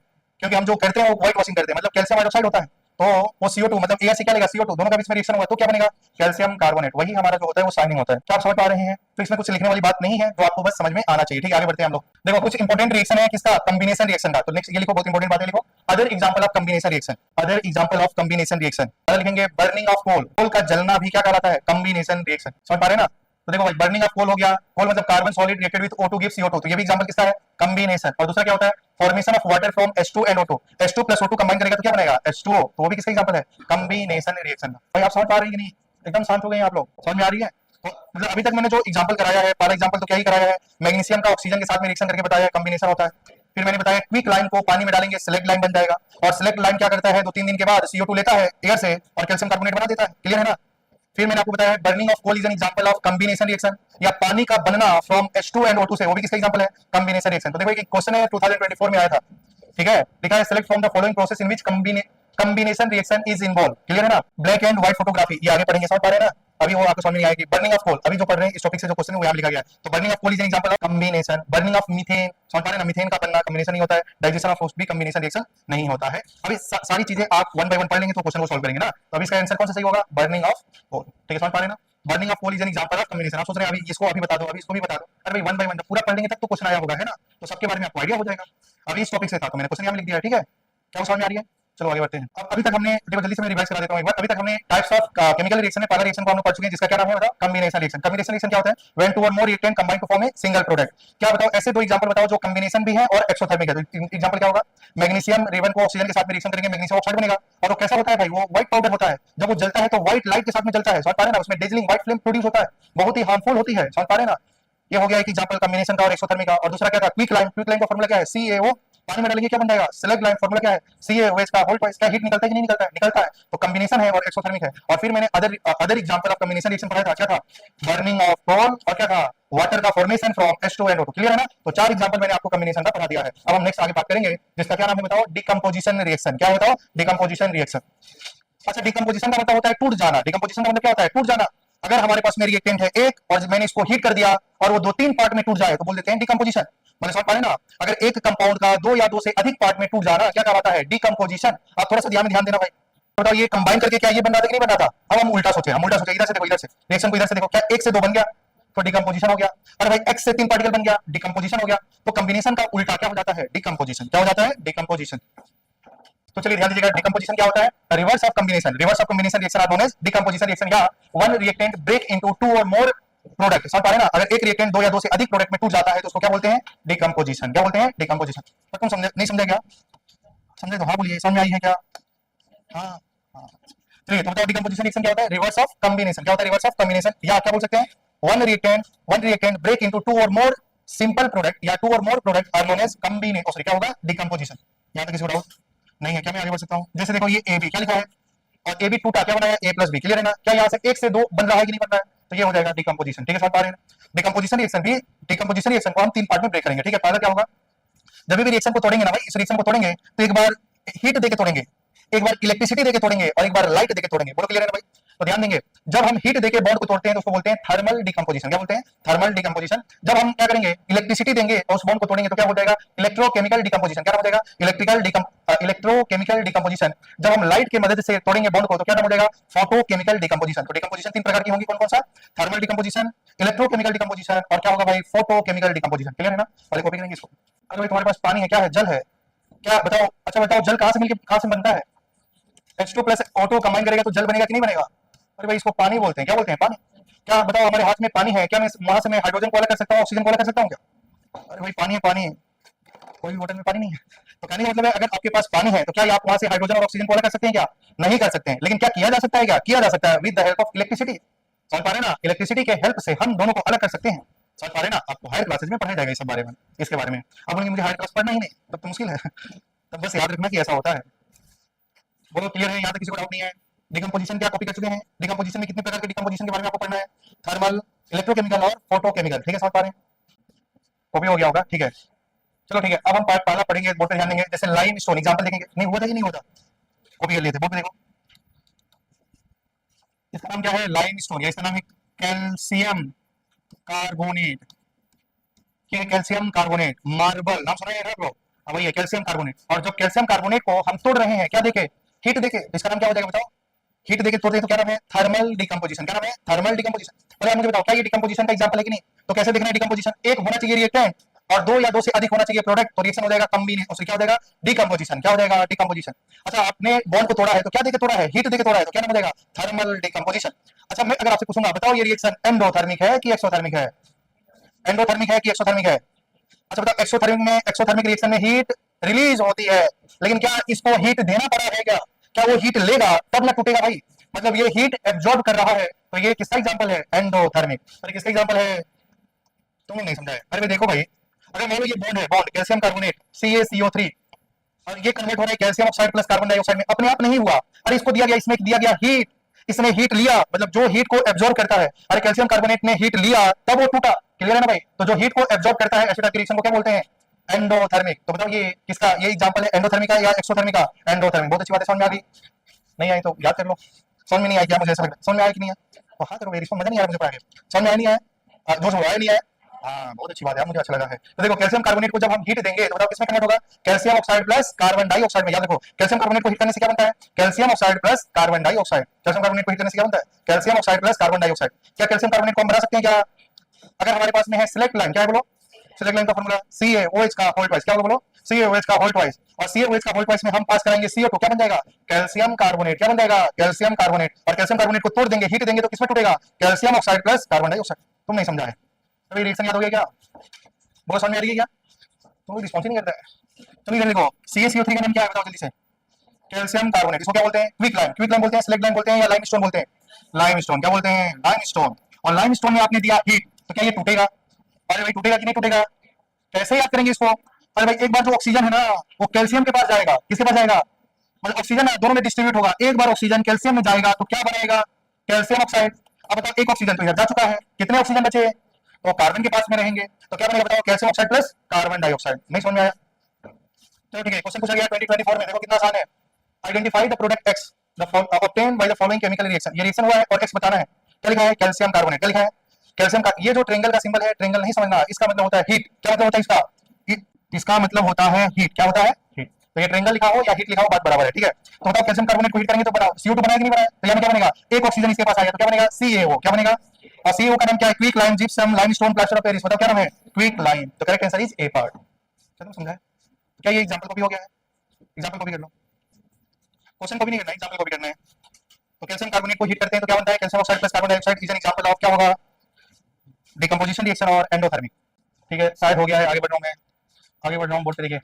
क्योंकि हम जो करते हैं वो व्हाइट वॉशिंग करते हैं, मतलब कैल्शियम हाइड्रोक्साइड होता है, तो वो CO2 मतलब एयर से क्या लेगा, CO2, दोनों का बीच में रिएक्शन होगा तो क्या बनेगा, कैल्शियम कार्बोनेट, वही हमारा जो होता है वो शाइनिंग होता है। क्या आप समझ पा रहे हैं? तो इसमें कुछ लिखने वाली बात नहीं है, जो आपको बस समझ में आना चाहिए। ठीक है, आगे बढ़ते हैं हम लोग। देखो कुछ इंपॉर्टेंट रिएक्शन है किसका, कॉम्बिनेशन रिएक्शन का। तो नेक्स्ट ये लिखो, बहुत इंपॉर्टेंट बात है, लिखो other example of combination reaction. Other example of combination reaction other लिखेंगे, बर्निंग ऑफ कोल, कोल का जलना भी क्या कहलाता है, कॉम्बिनेशन रिएक्शन। समझ पा रहे हैं ना? तो देखो भाई, बर्निंग ऑफ कोल हो गया, कोल मतलब carbon solid reacted with O2 gives CO2, तो ये भी एग्जांपल किसका है, कॉम्बिनेशन। और दूसरा क्या होता है, formation of water from H2 and O2, H2 plus O2 combine करेगा तो क्या बनेगा, H2O, तो वो भी किसका एग्जांपल है, कॉम्बिनेशन रिएक्शन। भाई आप समझ पा रहे हैं कि नहीं? एकदम शांत हो गए आप लोग, समझ में आ रही है? तो मतलब अभी तक मैंने जो एग्जांपल कराया है, पहला एग्जांपल तो क्या ही कराया है, मैग्नीशियम का ऑक्सीजन के साथ में रिएक्शन करके बताया है, कॉम्बिनेशन होता है। फिर मैंने बताया क्विक लाइन को पानी में डालेंगे सिलेक्ट लाइन बन जाएगा, और सिलेक्ट लाइन क्या करता है, 2-3 दिन के बाद CO2 लेता है एयर से और कैल्शियम कार्बोनेट बना देता है। क्लियर है ना। फिर मैंने आपको बताया burning of coal is an example of combination reaction, या पानी का बनना फ्रॉम H2 एंड O2 से, वो भी किसका एग्जांपल है, कॉम्बिनेशन रिएक्शन। तो देखो एक क्वेश्चन है 2024 में आया था, ठीक है, लिखा है select from the following process in which combination reaction is involve. Clear है ना। ब्लैक एंड व्हाइट फोटोग्राफी, ये आगे पढ़ेंगे, समझ पा रहे हैं ना। अभी वो आपको समझ नहीं आएगी। बर्निंग ऑफ कोल, अभी जो पढ़ रहे हैं इस टॉपिक से जो क्वेश्चन है वो यहाँ लिखा गया है। तो burning of coal is an example of combination. Burning of methane, समझ पा रहे हैं ना, मीथेन का बनना कॉम्बिनेशन नहीं होता है। डाइजेशन ऑफ भी कॉम्बिनेशन रिएक्शन नहीं होता है। अभी सारी चीजें आप वन बाय वन पढ़ लेंगे तो क्वेश्चन को सॉल्व करेंगे ना। तो अभी इसका आंसर कौन सा सही होगा, बर्निंग ऑफ कोल। ठीक है, समझ पा रहे हैं ना। Burning of coal is an example of combination. आप सोच रहे हैं अभी इसको अभी बता दो, अभी इसको भी बता दो। अरे भाई वन बाय वन पूरा पढ़ लेंगे तब तो क्वेश्चन आया होगा, है ना। तो सबके बारे में आपको आइडिया हो जाएगा। अभी इस टॉपिक से था तो मैंने क्वेश्चन यहाँ लिख दिया है, ठीक है। क्या समझ में आ रही है। चलो आगे बढ़ते हैं। अब अभी तक हमने, देखो जल्दी से मैं रिवाइज करा देता हूं एक बार। अभी तक हमने टाइप्स ऑफ केमिकल रिएक्शन में पहला रिएक्शन को हम लोग पढ़ चुके हैं, जिसका क्या नाम है बताओ, कॉम्बिनेशन रिएक्शन। कॉम्बिनेशन रिएक्शन क्या होता है, व्हेन टू और more reactant combine to form a single product. क्या बताओ, ऐसे दो एग्जांपल बताओ जो कॉम्बिनेशन भी है और एक्सोथर्मिक है। तो एग्जांपल क्या होगा, मैग्नीशियम रेवन को ऑक्सीजन के साथ में रिएक्शन करेंगे, मैग्नीशियम ऑक्साइड बनेगा। और वो कैसा होता है भाई, वो व्हाइट पाउडर होता है। जब वो जलता है तो व्हाइट लाइट के साथ में जलता है, समझ पा रहे हैं ना। उसमें डेजलिंग व्हाइट फ्लेम प्रोड्यूस होता है, बहुत ही हार्मफुल होती है, समझ पा रहे हैं ना। ये हो गया एक एग्जांपल कॉम्बिनेशन का और एक्सोथर्मिक का। और दूसरा क्या था, क्विक लाइन। क्विक लाइन का फॉर्मूला क्या है, CaO, पानी में डालेंगे क्या बन जाएगा, सिलेक्ट लाइन। फॉर्मूला क्या है, CaOH का होल ट्वाइस। क्या हीट निकलता है कि नहीं निकलता है, निकलता है। तो कॉम्बिनेशन है और एक्सोथर्मिक है। और फिर मैंने other example of combination reaction पढ़ाया था, क्या था, बर्निंग ऑफ कोल, और क्या था, वाटर का formation from H2 and O2। Clear है ना। तो चार एग्जांपल मैंने आपको कॉम्बिनेशन का पढ़ा दिया है। अब हम नेक्स्ट आगे बात करेंगे, जिसका क्या नाम है बताओ, डिकम्पोजिशन रिएक्शन। क्या बताओ, डिकम्पोजिशन रिएक्शन। अच्छा, डिकम्पोजिशन का मतलब होता है टूट जाना। डिकम्पोजिशन का मतलब क्या होता है, टूट जाना। अगर हमारे पास में रिएक्टेंट है एक और मैंने इसको हीट कर दिया और वो 2-3 पार्ट में टूट जाए तो बोल देते हैं डिकम्पोजिशन। मैंने समझ पा रहे ना। अगर एक कंपाउंड का 2 या 2 से अधिक पार्ट में टूट जाना क्या कहलाता है, डिकम्पोजिशन। आप थोड़ा सा ध्यान देना भाई। बताओ ये कंबाइन करके क्या ये बन रहा था कि नहीं बन रहा था। अब हम उल्टा सोचे, इधर से देखो, इधर से रिएक्शन को इधर से देखो, क्या 1 से 2 बन गया तो डिकम्पोजिशन हो गया। अरे भाई X से 3 पार्टिकल बन गया, डिकम्पोजिशन हो गया। तो कॉम्बिनेशन का उल्टा क्या हो जाता है, डिकम्पोजिशन। क्या हो जाता है, डिकम्पोजिशन। तो चलिए ध्यान दीजिएगा, डिकम्पोजिशन क्या होता है, reverse of combination. Reverse of combination reaction are known as decomposition reaction, या one reactant break into 2 or more product. समझ पा रहे हैं ना। अगर एक रिएक्टेंट 2 या 2 से अधिक प्रोडक्ट में टूट जाता है तो उसको क्या बोलते हैं, डिकम्पोजिशन। क्या बोलते हैं, डिकम्पोजिशन। तो तुम समझे नहीं समझे क्या, समझे तो हाँ बोलिए, समझ में आई है क्या। हाँ हाँ, चलिए तो बताओ डिकम्पोजिशन रिएक्शन क्या होता है, रिवर्स ऑफ कॉम्बिनेशन। क्या होता है, रिवर्स ऑफ कॉम्बिनेशन। या क्या बोल सकते हैं, one reactant break into 2 or more simple product, या 2 or more product are known as combination. Sorry, क्या होगा, डिकम्पोजिशन। यहाँ तक किसी को डाउट नहीं है क्या, मैं आगे बढ़ सकता हूँ। जैसे देखो ये AB क्या लिखा है, और AB टूटा, क्या बनाया, A+B। क्लियर है ना। क्या यहाँ से 1 से 2 बन रहा है कि नहीं बन रहा है, तो ये हो जाएगा डिकम्पोजिशन। ठीक है, समझ पा रहे हैं। डिकम्पोजिशन रिएक्शन भी, डिकम्पोजिशन रिएक्शन को हम 3 पार्ट में ब्रेक करेंगे। ठीक है, पहला क्या होगा, जब भी रिएक्शन को तोड़ेंगे ना भाई, इस रिएक्शन को तोड़ेंगे तो एक बार हीट देके तोड़ेंगे, एक बार इलेक्ट्रिसिटी देके तोड़ेंगे और एक बार लाइट देके तोड़ेंगे। बोलो क्लियर है ना भाई। तो ध्यान देंगे, जब हम हीट देके बॉन्ड को तोड़ते हैं तो उसको बोलते हैं थर्मल डिकम्पोजिशन। क्या बोलते हैं, थर्मल डिकम्पोजिशन। जब हम क्या करेंगे, इलेक्ट्रिसिटी देंगे और उस बॉन्ड को तोड़ेंगे तो क्या हो जाएगा, इलेक्ट्रोकेमिकल डिकम्पोजिशन। क्या हो जाएगा, इलेक्ट्रोकेमिकल डिकम्पोजिशन। जब हम लाइट की मदद से तोड़ेंगे बॉन्ड को तो क्या नाम हो जाएगा, फोटोकेमिकल डिकम्पोजिशन। तो डिकम्पोजिशन 3 प्रकार की होंगी, कौन कौन सा, थर्मल डिकम्पोजिशन, इलेक्ट्रोकेमिकल डिकम्पोजिशन, और क्या होगा भाई, फोटोकेमिकल डिकम्पोजिशन। क्लियर है ना। पहले कॉपी करेंगे इसको। अगर भाई तुम्हारे पास पानी है, क्या है, जल है, क्या बताओ। अच्छा बताओ, जल कहां से मिलके कहां से बनता है, H2 प्लस O2 कंबाइन करेगा तो जल बनेगा कि नहीं बनेगा। अरे भाई इसको पानी बोलते हैं। क्या बोलते हैं, पानी। क्या बताओ, हमारे हाथ में पानी है, क्या मैं वहां से मैं हाइड्रोजन को अलग कर सकता हूँ, ऑक्सीजन को अलग कर सकता हूँ क्या। अरे भाई पानी है, पानी है, कोई भी बोतल में पानी नहीं है। तो कहने का मतलब है, अगर आपके पास पानी है तो क्या आप वहां से हाइड्रोजन और ऑक्सीजन को अलग कर सकते हैं क्या, नहीं कर सकते हैं। लेकिन क्या किया जा सकता है, क्या किया जा सकता है, with the help of electricity. समझ पा रहे ना, इलेक्ट्रिसिटी के हेल्प से हम दोनों को अलग कर सकते हैं। समझ पा रहे ना। आपको हायर क्लासेज में पढ़ाया जाएगा इस बारे में, इसके बारे में। अब बोलेंगे मुझे हायर क्लास पढ़ना ही नहीं, तब तो मुश्किल है। तब बस याद रखना कि ऐसा होता है। बोलो क्लियर है, यहाँ तक किसी को डाउट नहीं है। डिकम्पोजिशन क्या कॉपी कर चुके हैं। डिकम्पोजिशन में कितने प्रकार के डिकम्पोजिशन के बारे में आपको पढ़ना है, थर्मल, इलेक्ट्रोकेमिकल और फोटोकेमिकल। ठीक है, समझ पा रहे हैं, कॉपी हो गया होगा। ठीक है, चलो ठीक है। अब हम पार्ट पहला पढ़ेंगे, बोर्ड पे ध्यान देंगे। जैसे लाइम स्टोन एग्जांपल देखेंगे, नहीं हुआ था कि नहीं होता, कॉपी कर लिए थे, बोर्ड पे देखो। इसका नाम क्या है, लाइम स्टोन, या इसका नाम है कैल्शियम कार्बोनेट। क्या है, कैल्शियम कार्बोनेट। मार्बल नाम सुना है ना, अब वही है कैल्शियम कार्बोनेट। और जो कैल्शियम कार्बोनेट को हम तोड़ रहे हैं, क्या देके, हीट देके, इसका नाम क्या हो जाएगा बताओ, हीट देके तोड़ते हैं तो क्या नाम है, थर्मल डिकम्पोजिशन। क्या नाम है, थर्मल डिकम्पोजिशन। पहले आप मुझे बताओ, क्या ये डिकम्पोजिशन का एग्जांपल है कि नहीं। तो कैसे देखना है डिकम्पोजिशन, एक होना चाहिए रिएक्टेंट और 2 या 2 से अधिक होना चाहिए प्रोडक्ट, तो रिएक्शन हो जाएगा कॉम्बिनेशन, उससे क्या हो जाएगा, डिकम्पोजिशन। क्या हो जाएगा, डिकम्पोजिशन। अच्छा, आपने बॉन्ड को तोड़ा है तो क्या देके तोड़ा है, हीट देके तोड़ा है, तो क्या नाम हो जाएगा, थर्मल डिकम्पोजिशन। अच्छा, मैं अगर आपसे पूछूंगा, बताओ ये रिएक्शन एंडोथर्मिक है कि एक्सोथर्मिक है, एंडोथर्मिक है कि एक्सोथर्मिक है। अच्छा बताओ, एक्सोथर्मिक रिएक्शन में हीट रिलीज होती है, लेकिन क्या इसको हीट देना पड़ा है, क्या वो हीट लेगा तब ना टूटेगा भाई। मतलब ये हीट एब्जॉर्ब कर रहा है, तो ये किसका एग्जांपल है? एंडोथर्मिक। अरे किसका एग्जांपल है? तुम लोग नहीं समझा है। अरे भाई देखो भाई, अगर मान लो ये बॉन्ड है, बॉन्ड कैल्शियम कार्बोनेट CaCO3, और ये कन्वर्ट हो रहा है calcium oxide plus carbon dioxide में, अपने आप नहीं हुआ। अरे इसको दिया गया, इसमें दिया गया हीट, इसने हीट लिया, मतलब जो हीट को एब्जॉर्ब करता है, अरे कैल्शियम कार्बोनेट ने हीट लिया तब वो टूटा। क्लियर है ना भाई? तो जो हीट को एब्जॉर्ब करता है ऐसे टाइप की रिएक्शन को क्या बोलते हैं? एंडोथर्मिक। तो बताओ ये किसका, ये एग्जांपल है एंडोथर्मिक का या एक्सोथर्मिक का? एंडोथर्मिक। बहुत अच्छी बात है, समझ में आ गई? नहीं आई तो याद कर लो। समझ में नहीं आई क्या? मुझे ऐसा लग रहा है समझ में आया कि नहीं आया? तो हाँ करो, इसको मजा नहीं आ रहा मुझे पढ़ा के, समझ में आया नहीं आया? जो समझ आया नहीं आया? हाँ बहुत अच्छी बात है, मुझे अच्छा लगा है। तो देखो कैल्शियम कार्बोनेट को जब हम हीट देंगे तो बताओ किसमें कन्वर्ट होगा? Calcium oxide plus carbon dioxide में। याद रखो कैल्शियम कार्बोनेट को हीट करने से क्या बनता है? Calcium oxide plus carbon dioxide. Calcium carbonate को हीट करने से क्या बनता है? Calcium oxide plus carbon dioxide. क्या कैल्शियम कार्बोनेट को हम बना सकते हैं क्या? अगर हमारे पास में है सिलेक्ट लाइन, क्या है बोलो? सिलेक्ट लाइन का फॉर्मूला CaOH का होल ट्वाइस। क्या होगा बोलो? CaOH का होल ट्वाइस। और CaOH का होल ट्वाइस में हम पास कराएंगे CO2, क्या बन जाएगा? Calcium carbonate. क्या बन जाएगा? Calcium carbonate. और कैल्शियम कार्बोनेट को तोड़ देंगे, हीट देंगे तो किसमें टूटेगा? Calcium oxide plus carbon dioxide. तुम नहीं समझा है? अभी रिएक्शन याद हो गया क्या? बहुत समझ में आ रही है क्या? तुम रिस्पॉन्स ही नहीं करता है। चलिए देखो CaCO3 का नाम क्या है बताओ जल्दी से? Calcium carbonate. इसको क्या बोलते हैं? Quick lime. क्विक लाइम बोलते हैं, सिलेक्ट लाइन बोलते हैं, या लाइमस्टोन बोलते हैं? लाइमस्टोन। क्या बोलते हैं? लाइमस्टोन। और लाइमस्टोन में आपने दिया हीट, तो क्या ये टूटेगा? अरे भाई टूटेगा कि नहीं टूटेगा? कैसे याद करेंगे इसको? अरे भाई एक बार जो ऑक्सीजन है ना वो कैल्शियम के पास जाएगा, किसके पास जाएगा? मतलब ऑक्सीजन दोनों में डिस्ट्रीब्यूट होगा, एक बार ऑक्सीजन कैल्शियम में जाएगा तो क्या बनाएगा? Calcium oxide. अब बताओ एक ऑक्सीजन तो इधर जा चुका है, कितने ऑक्सीजन बचे? तो कार्बन के पास में रहेंगे, तो क्या बनेगा बताओ? Calcium oxide plus carbon dioxide. नहीं समझ में आया? चलो ठीक है, क्वेश्चन पूछा गया 2024 में, देखो कितना आसान है। Identify the product x obtain by the following chemical reaction. ये रिएक्शन हुआ है और एक्स बताना है। क्या लिखा है? Calcium carbonate. क्या लिखा है? कैल्शियम का ये जो ट्रेंगल का सिंबल है, ट्रेंगल नहीं समझना, इसका मतलब होता है हीट। क्या मतलब होता है इसका? इसका मतलब होता है हीट। क्या होता है? हीट। तो ये ट्रेंगल लिखा हो या हीट लिखा हो बात बराबर है, ठीक है? तो बताओ कैल्शियम कार्बोनेट को हीट करेंगे तो बनाओ CO2 बनाया कि नहीं बनाया? तो यहाँ क्या बनेगा? एक ऑक्सीजन इसके पास आएगा तो क्या बनेगा? CaO। क्या बनेगा? और CaO का नाम क्या है? Quick lime, gypsum, limestone, plaster of Paris. बताओ क्या नाम है? Quick lime. तो correct answer is A part. चलो समझा है? क्या ये एग्जांपल कॉपी हो गया है? एग्जांपल कॉपी कर लो, क्वेश्चन कॉपी नहीं करना, एग्जांपल कॉपी करना है। तो कैल्शियम कार्बोनेट को हीट करते हैं तो क्या बनता है? Calcium oxide plus carbon dioxide is an example of क्या होगा? डिकम्पोजिशन रिएक्शन और एंडोथर्मिक। ठीक है, शायद हो गया है, आगे बढ़ रहा हूं मैं, आगे बढ़ रहा हूं बोर्ड पे देखिए।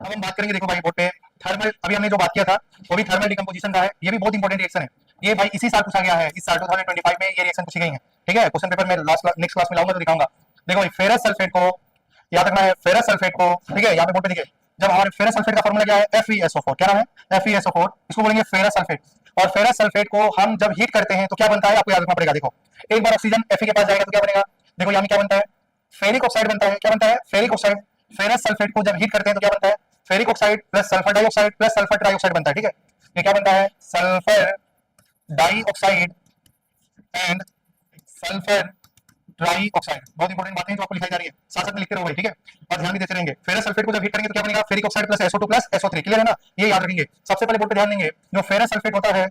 अब हम बात करेंगे, देखो भाई बोर्ड पे थर्मल, अभी हमने जो बात किया था वो भी थर्मल डिकम्पोजिशन का है। ये भी बहुत इंपॉर्टेंट रिएक्शन है। ये भाई इसी साल पूछा गया है, इस साल 2025 में ये रिएक्शन पूछी गई है। ठीक है, क्वेश्चन पेपर में नेक्स्ट क्लास में लाऊंगा तो दिखाऊंगा। देखो भाई फेरस सल्फेट को याद रखना है, फेरस सल्फेट को, ठीक है, यहाँ पे बोर्ड पे देखिए। जब हमारे फेरस सल्फेट का फॉर्मूला क्या है? FeSO4। क्या नाम है? FeSO4। इसको बोलेंगे फेरस सल्फेट। और फेरस सल्फेट को हम जब हीट करते हैं तो क्या बनता है? आपको याद रखना पड़ेगा। देखो एक बार ऑक्सीजन Fe के पास जाएगा तो क्या बनेगा? देखो यहाँ क्या बनता है? फेरिक ऑक्साइड बनता है। क्या बनता है? Ferric oxide. फेरस सल्फेट को जब हीट करते हैं तो क्या बनता है? Ferric oxide plus sulphur dioxide plus sulphur trioxide बनता है। ठीक है, ये क्या बनता है? Sulphur dioxide and sulphur try oxide. बहुत इंपॉर्टेंट बातें जो आपको लिखाई जा रही है, साथ साथ में लिखते रहो भाई, ठीक है, और ध्यान भी देते रहेंगे। फेरस सल्फेट को जब हीट करेंगे तो क्या बनेगा? Ferric oxide plus SO2 plus SO3। Clear है ना? ये याद रखेंगे। सबसे पहले बोर्ड पे ध्यान देंगे, जो फेरस सल्फेट होता है,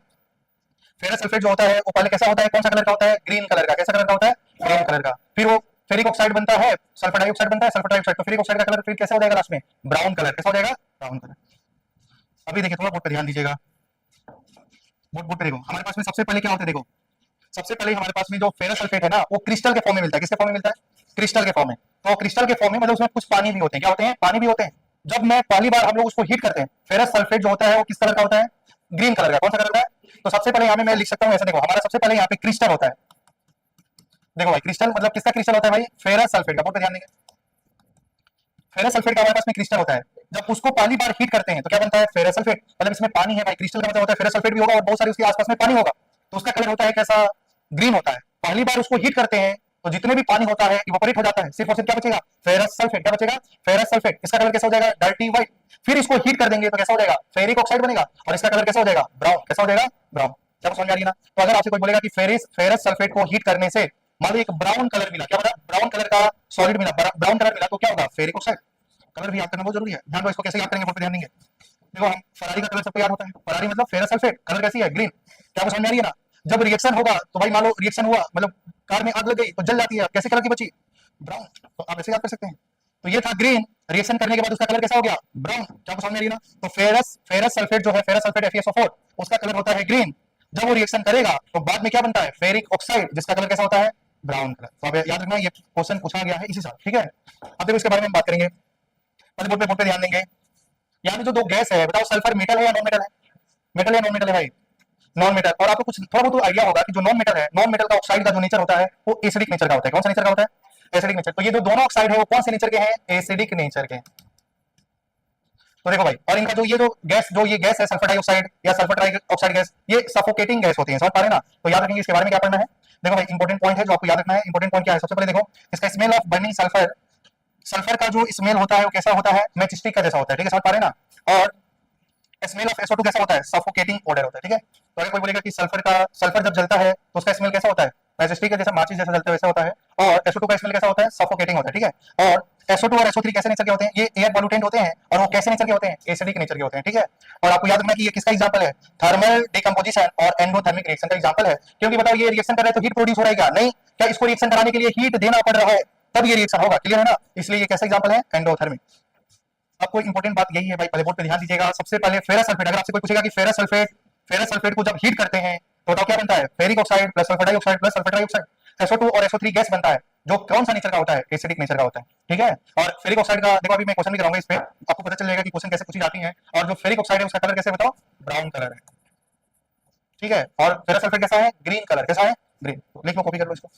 फेरस सल्फेट जो होता है वो पहले कैसा होता है? कौन सा कलर का होता है? ग्रीन कलर का। कैसा कलर का होता है? ग्रीन कलर का। फिर वो फेरिक ऑक्साइड बनता है, सल्फर डाइऑक्साइड बनता है, सल्फर डाइऑक्साइड, तो फेरिक ऑक्साइड का कलर फिर कैसा हो जाएगा लास्ट में? Brown colour. कैसा हो जाएगा? Brown colour. अभी देखिए थोड़ा बोर्ड पे ध्यान दीजिएगा, बोर्ड पे देखो, हमारे पास में सबसे पहले क्या होता है? देखो सबसे पहले हमारे पास में जो फेरस सल्फेट है ना वो क्रिस्टल के फॉर्म में मिलता है। किसके फॉर्म में मिलता है? क्रिस्टल के फॉर्म में। तो क्रिस्टल के फॉर्म में मतलब उसमें कुछ पानी भी होते हैं। क्या होते हैं? पानी भी होते हैं। जब मैं पहली बार हम लोग उसको हीट करते हैं, फेरस सल्फेट जो होता है वो किस कलर का होता है? ग्रीन कलर का। कौन सा कलर का है? तो सबसे पहले यहाँ पे मैं लिख सकता हूँ ऐसा, देखो हमारा सबसे पहले यहाँ पे क्रिस्टल होता है। देखो भाई क्रिस्टल मतलब किसका क्रिस्टल होता है भाई? फेरस सल्फेट का। बोर्ड पे ध्यान देंगे, फेरस सल्फेट का हमारे पास में क्रिस्टल होता है। जब उसको पहली बार हीट करते हैं तो क्या बनता है? Ferrous sulphate. मतलब इसमें पानी है भाई, क्रिस्टल का मतलब होता है फेरस सल्फेट भी होगा और बहुत सारे उसके आसपास में पानी होगा, तो उसका कलर होता है कैसा? ग्रीन होता है। पहली बार उसको हीट करते हैं तो जितने भी पानी होता है इवोपोरेट हो जाता है, सिर्फ और सिर्फ क्या बचेगा? Ferrous sulphate. क्या बचेगा? Ferrous sulphate. इसका कलर कैसा हो जाएगा? Dirty white. फिर इसको हीट कर देंगे तो कैसा हो जाएगा? फेरिक ऑक्साइड बनेगा और इसका कलर कैसा हो जाएगा? ब्राउन। कैसा हो जाएगा? ब्राउन। क्या समझ में आ रही है ना? तो अगर आपसे कोई बोलेगा कि फेरस सल्फेट को हीट करने से मान लो एक ब्राउन कलर मिला, क्या बता? ब्राउन कलर का सॉलिड मिला, ब्राउन कलर मिला, तो क्या होगा? Ferric oxide. कलर भी याद करना बहुत जरूरी है, ध्यान दो इसको कैसे याद करेंगे, ध्यान देंगे। देखो हम फरारी का कलर सबको याद होता है, फरारी मतलब फेरस सल्फेट, कलर कैसी है? ग्रीन। क्या समझ में आ रही है ना? जब रिएक्शन होगा तो भाई मान लो रिएक्शन हुआ, मतलब कार में आग लग गई तो जल जाती है, कैसे कलर की बची? ब्राउन। तो आप ऐसे याद कर सकते हैं। तो ये था ग्रीन, रिएक्शन करने के बाद उसका कलर कैसा हो गया? ब्राउन। क्या समझ में आ रही है ना? तो फेरस सल्फेट जो है, फेरस सल्फेट FeSO4, उसका कलर होता है ग्रीन। जब वो रिएक्शन करेगा तो बाद में क्या बनता है? फेरिक ऑक्साइड, जिसका कलर कैसा होता है? Brown colour. तो अब याद रखना ये क्वेश्चन पूछा गया है इसी साल, ठीक है। अब देखो इसके बारे में बात करेंगे, बोर्ड पे ध्यान देंगे। यहाँ पे जो दो गैस है बताओ, सल्फर मेटल है या नॉन मेटल है? मेटल है नॉन मेटल है भाई? Non metal. और आपको कुछ थोड़ा बहुत आइडिया होगा कि जो नॉन मेटल है, नॉन मेटल का ऑक्साइड का जो नेचर होता है वो एसिडिक नेचर का होता है। कौन सा नेचर का होता है? Acidic nature. तो ये जो दोनों ऑक्साइड है वो कौन से नेचर के हैं? एसिडिक नेचर के। तो देखो भाई, और इनका जो ये गैस है सल्फर डाइऑक्साइड या सल्फर ट्राइऑक्साइड गैस, ये सफोकेटिंग गैस होती है, समझ पा रहे हैं ना? तो याद रखेंगे इसके बारे में क्या पढ़ना है। देखो भाई, इंपॉर्टेंट पॉइंट है जो आपको याद रखना है। इंपॉर्टेंट पॉइंट क्या है? सबसे पहले देखो, इसका smell of burning sulphur, sulphur का जो स्मेल होता है वो कैसा होता है? मैचस्टिक का जैसा होता है, ठीक है, समझ पा रहे हैं ना? और स्मेल ऑफ SO2 कैसा होता है? सफोकेटिंग ऑर्डर होता है, ठीक है। तो अगर कोई बोलेगा कि सल्फर जब जलता है तो उसका स्मेल कैसा होता है? मैचस्टिक का जैसा, माचिस जैसा जलता है वैसा होता है। और SO2 का स्मेल कैसा होता है? सफोकेटिंग होता है, ठीक है। और SO2 और SO3 कैसे नेचर के होते हैं? ये एयर पॉल्यूटेंट होते हैं और वो कैसे नेचर के होते हैं? एसिडिक नेचर के होते हैं, ठीक है। और आपको याद रखना कि ये किसका एग्जांपल है? थर्मल डिकम्पोजिशन और एंडोथर्मिक रिएक्शन का एग्जांपल है। क्योंकि बताओ, ये रिएक्शन कर रहा है तो हीट प्रोड्यूस हो रहा है क्या? नहीं। क्या इसको रिएक्शन कराने के लिए हीट देना पड़ रहा है तब ये रिएक्शन होगा? क्लियर है ना? इसलिए ये कैसा एग्जांपल है? एंडोथर्मिक। आपको इंपॉर्टेंट बात यही है भाई, पहले बोर्ड पे ध्यान दीजिएगा। सबसे पहले फेरस सल्फेट, अगर आपसे कोई पूछेगा कि फेरस सल्फेट को जब हीट करते हैं तो बताओ क्या बनता है? Ferric oxide plus sulphur dioxide plus sulphur trioxide, SO2 और SO3 गैस बनता है, जो कौन सा नेचर का होता है? एसिडिक नेचर का होता है, ठीक है। और फेरिक ऑक्साइड का देखो, अभी मैं क्वेश्चन भी कराऊंगा इस पे, आपको पता चल जाएगा कि क्वेश्चन कैसे पूछी जाती है। और जो फेरिक ऑक्साइड है उसका कलर कैसे बताओ? ब्राउन कलर है, ठीक है। और फेरस सल्फेट कैसा है? Green colour. कैसा है? ग्रीन। लिख लो, कॉपी कर लो इसको।